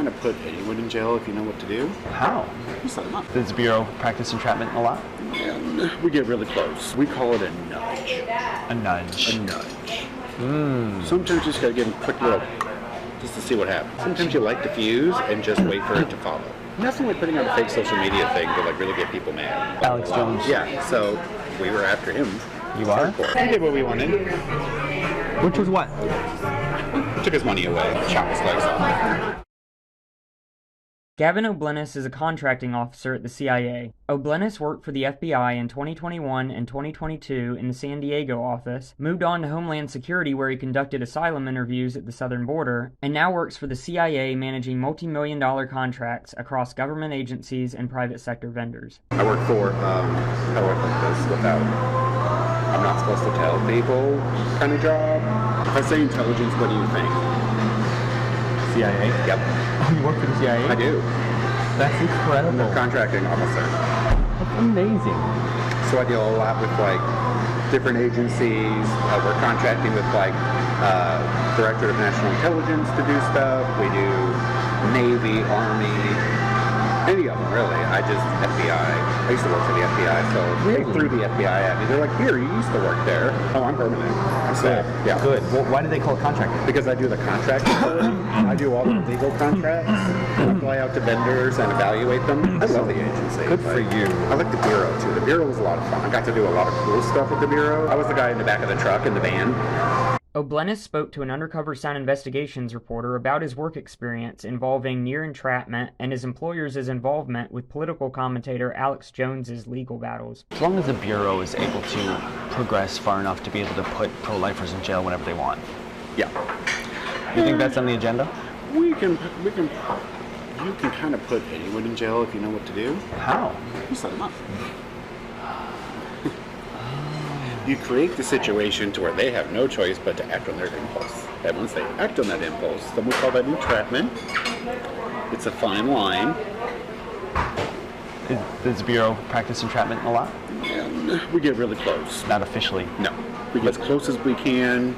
kind of put anyone in jail if you know what to do. How? You set them up. Does the Bureau practice entrapment a lot? And we get really close. We call it a nudge. A nudge. A nudge. Sometimes you just gotta give them a quick little, just to see what happens. Sometimes you light the fuse and just wait for it to follow. Nothing like putting out a fake social media thing to like really get people mad. Alex Jones. Yeah, so we were after him. You are? We did what we wanted. Which was what? Took his money away, chopped his legs off. Gavin O'Blennis is a contracting officer at the CIA. O'Blennis worked for the FBI in 2021 and 2022 in the San Diego office, moved on to Homeland Security where he conducted asylum interviews at the southern border, and now works for the CIA managing multi-million-dollar contracts across government agencies and private sector vendors. I work for, how do I put this without, I'm not supposed to tell people kind of job. If I say intelligence, what do you think? CIA? Yep. Oh, you work for the CIA? I do. That's incredible. I'm a contracting officer. That's amazing. So I deal a lot with like different agencies. We're contracting with like Director of National Intelligence to do stuff. We do Navy, Army, any of them really. I just FBI. I used to work for the FBI, so they threw the FBI at me. They're like, "Here, you used to work there." Oh, I'm permanent. I'm staff. Yeah. Good. Well, why do they call it contracting? Because I do the contract authority. I do all the legal contracts. I fly out to vendors and evaluate them. I love the agency. Good for you. I like the Bureau too. The Bureau was a lot of fun. I got to do a lot of cool stuff with the Bureau. I was the guy in the back of the truck in the van. O'Blennis spoke to an undercover Sound Investigations reporter about his work experience involving near entrapment and his employer's involvement with political commentator Alex Jones's legal battles. As long as the Bureau is able to progress far enough to be able to put pro-lifers in jail whenever they want. Yeah. You think that's on the agenda? You can kind of put anyone in jail if you know what to do. How? You set them up. You create the situation to where they have no choice but to act on their impulse. And once they act on that impulse, then we call that entrapment. It's a fine line. Does the Bureau practice entrapment a lot? And we get really close. Not officially. No. We get as close as we can.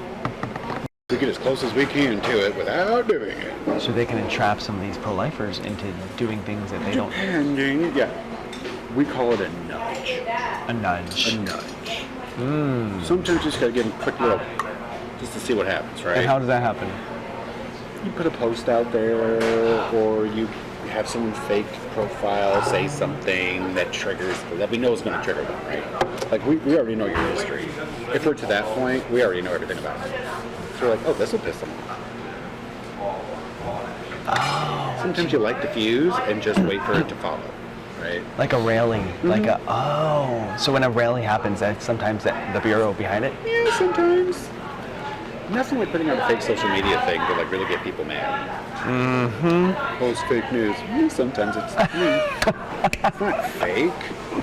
We get as close as we can to it without doing it. So they can entrap some of these pro-lifers into doing things that they don't... Depending, yeah. We call it a nudge. A nudge. A nudge. Sometimes you just gotta give them a quick little, just to see what happens, right? And how does that happen? You put a post out there, or you have someone fake profile say something that triggers, that we know is going to trigger them, right? Like we already know your history. If we're to that point, we already know everything about it. So we're like, oh, this will piss them off. Oh. Sometimes you light the fuse and just wait for it to follow. Right. Like a rally, like a, oh. So when a rally happens, that's sometimes the Bureau behind it? Yeah, sometimes. Nothing like putting out a fake social media thing to like really get people mad. Post fake news. Yeah, sometimes it's, it's not fake.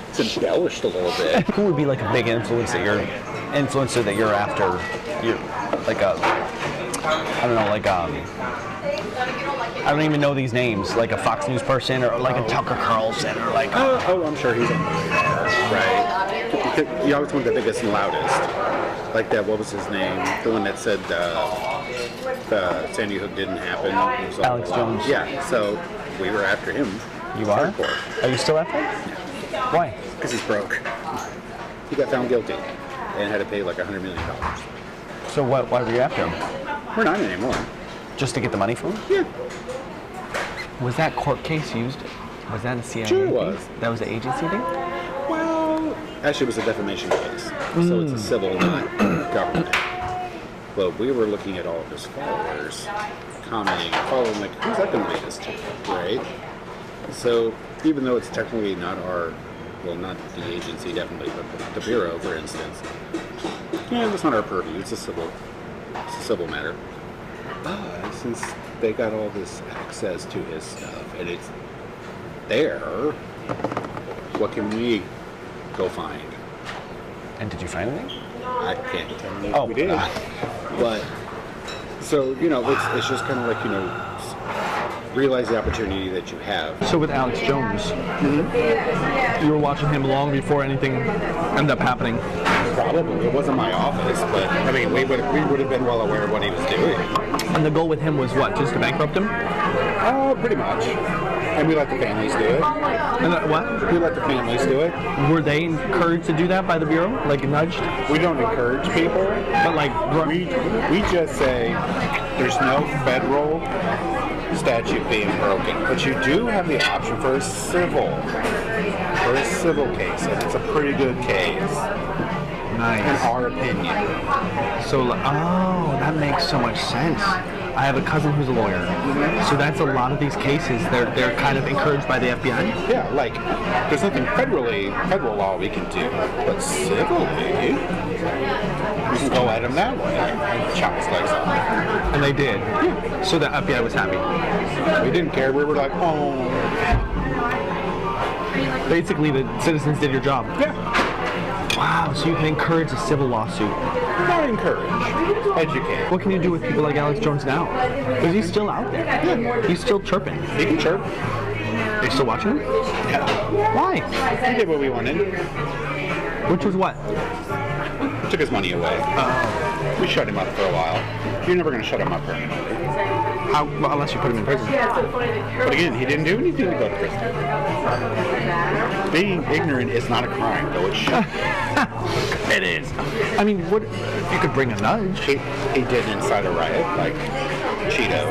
It's embellished a little bit. Who would be like a big influencer that you're after? You're like a, I don't know, like I don't even know these names, like a Fox News person or like a Tucker Carlson or like... Oh, I'm sure he's on the radar, right? You always want the biggest and loudest. Like that, what was his name? The one that said the Sandy Hook didn't happen. Alex Jones. Yeah, so we were after him. You are? Hardcore. Are you still after him? Yeah. Why? Because he's broke. He got found guilty and had to pay like $100 million. So why were you after him? We're not anymore. Just to get the money from him? Yeah. Was that court case used? Was that a CIA Sure thing? was. That was an agency thing? Well, actually it was a defamation case. So it's a civil, not government. But we were looking at all of his followers, commenting, following, like, who's that going to be this to, right? So even though it's technically not our, well, not the agency definitely, but the Bureau, for instance, yeah, that's not our purview. It's a civil matter. But since they got all this access to his stuff and it's there, what can we go find? And did you find anything? I can't tell you if we did. But, so, you know, it's just kind of like, you know, realize the opportunity that you have. So with Alex Jones, you were watching him long before anything ended up happening. Probably. It wasn't my office, but, I mean, we would have been well aware of what he was doing. And the goal with him was what? Just to bankrupt him? Oh, pretty much. And we let the families do it. And what? We let the families do it. Were they encouraged to do that by the Bureau? Like nudged? We don't encourage people. But like, We just say there's no federal statute being broken, but you do have the option for a civil case, and it's a pretty good case. Nice. In our opinion. So, that makes so much sense. I have a cousin who's a lawyer, so that's a lot of these cases. They're kind of encouraged by the FBI. Yeah, like there's nothing federal law we can do, but civilly, we can go at him that way and chop his legs off. And they did. Yeah. So the FBI was happy. We didn't care. We were like, oh. Basically, the citizens did your job. Yeah. Wow, so you can encourage a civil lawsuit. Not encourage. Educate. What can you do with people like Alex Jones now? Because he's still out there. Yeah. He's still chirping. He can chirp. Are you still watching him? Yeah. Why? He did what we wanted. Which was what? Took his money away. We shut him up for a while. You're never going to shut him up permanently. How, well, unless you put him in prison. But again, he didn't do anything to go to prison. Being ignorant is not a crime, though it should. It is. I mean, what? You could bring a nudge. He did incite a riot, like Cheeto.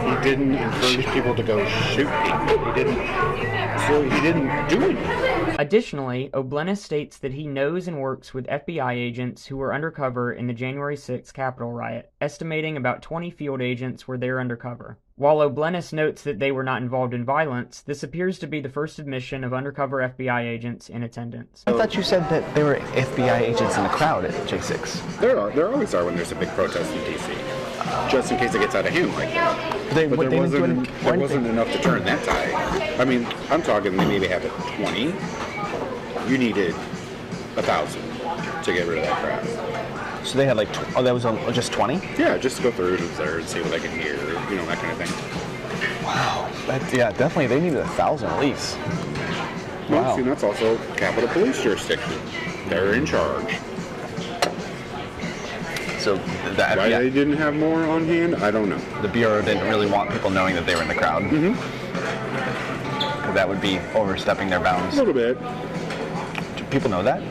He didn't encourage people to go shoot people. He didn't do anything. Additionally, O'Bleness states that he knows and works with FBI agents who were undercover in the January 6th Capitol riot, estimating about 20 field agents were there undercover. While O'Bleness notes that they were not involved in violence, this appears to be the first admission of undercover FBI agents in attendance. I thought you said that there were FBI agents in the crowd at J6. There always are when there's a big protest in D.C. Just in case it gets out of hand like that. There wasn't enough to turn that tide. I mean, I'm talking they maybe have 20. You needed 1,000 to get rid of that crowd. So they had like, that was just 20? Yeah, just to go through and observe and see what they can hear, that kind of thing. Wow. Yeah, definitely. They needed 1,000 at least. Well, Wow. see, that's also Capitol Police jurisdiction. They're in charge. So the Why FBI, they didn't have more on hand, I don't know. the Bureau didn't really want people knowing that they were in the crowd. Mm-hmm. That would be overstepping their A bounds. little bit. Do people know that?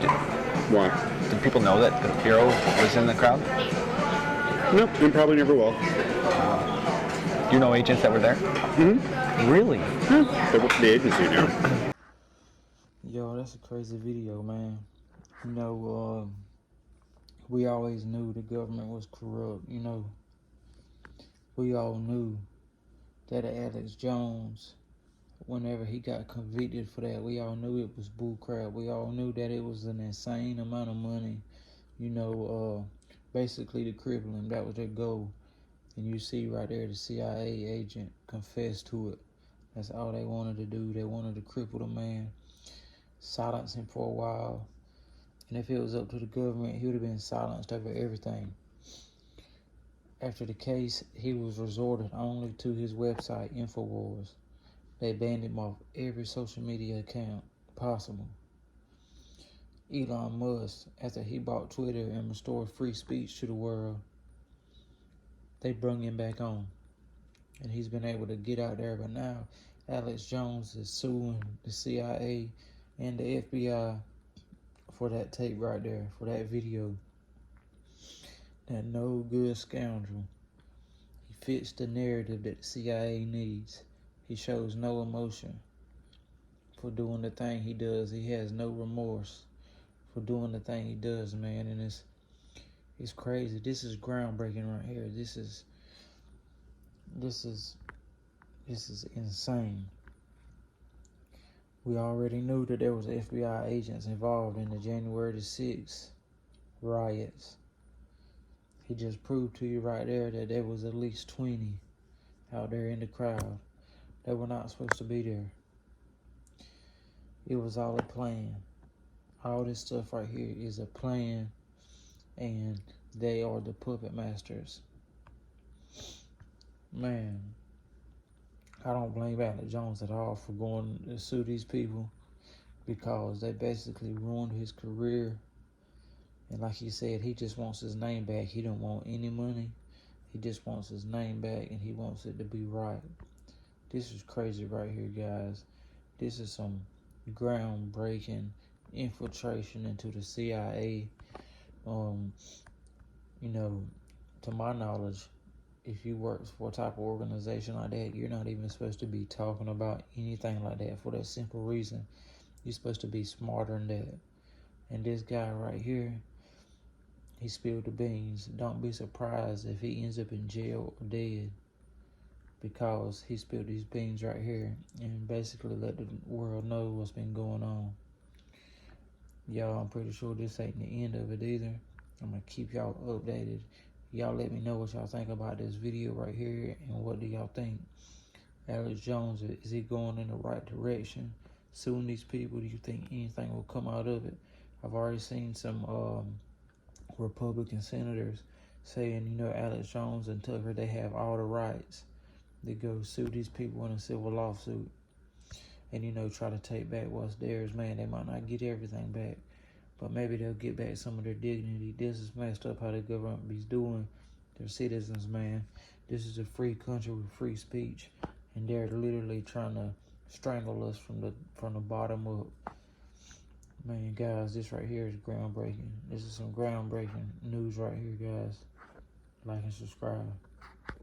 Why? Did people know that the Bureau was in the crowd? Nope, and probably never will. Do you know agents that were there? Mm-hmm. Really? The agency now. Yo, that's a crazy video, man. We always knew the government was corrupt, We all knew that Alex Jones, whenever he got convicted for that, we all knew it was bullcrap. We all knew that it was an insane amount of money, basically to cripple him. That was their goal. And you see right there, the CIA agent confessed to it. That's all they wanted to do. They wanted to cripple the man, silence him for a while. And if it was up to the government, he would have been silenced over everything. After the case, he was resorted only to his website, InfoWars. They banned him off every social media account possible. Elon Musk, after he bought Twitter and restored free speech to the world, they brought him back on. And he's been able to get out there. But now, Alex Jones is suing the CIA and the FBI for that tape right there, for that video. That no good scoundrel. He fits the narrative that the CIA needs. He shows no emotion for doing the thing he does. He has no remorse for doing the thing he does, man. And it's crazy. This is groundbreaking right here. This is insane. We already knew that there was FBI agents involved in the January the 6th riots. He just proved to you right there that there was at least 20 out there in the crowd that were not supposed to be there. It was all a plan. All this stuff right here is a plan, and they are the puppet masters. Man, I don't blame Alex Jones at all for going to sue these people, because they basically ruined his career. And like he said, he just wants his name back. He don't want any money. He just wants his name back, and he wants it to be right. This is crazy right here, guys. This is some groundbreaking infiltration into the CIA. You know, to my knowledge, if you work for a type of organization like that, you're not even supposed to be talking about anything like that for that simple reason. You're supposed to be smarter than that. And this guy right here, he spilled the beans. Don't be surprised if he ends up in jail or dead, because he spilled these beans right here and basically let the world know what's been going on. Y'all, I'm pretty sure this ain't the end of it either. I'm gonna keep y'all updated. Y'all let me know what y'all think about this video right here, and what do y'all think? Alex Jones, is he going in the right direction? Suing these people, do you think anything will come out of it? I've already seen some Republican senators saying, you know, Alex Jones and Tucker, they have all the rights to go sue these people in a civil lawsuit and, you know, try to take back what's theirs. Man, they might not get everything back, but maybe they'll get back some of their dignity. This is messed up how the government be doing their citizens, man. This is a free country with free speech, and they're literally trying to strangle us from the bottom up. Man, guys, this right here is groundbreaking. This is some groundbreaking news right here, guys. Like and subscribe.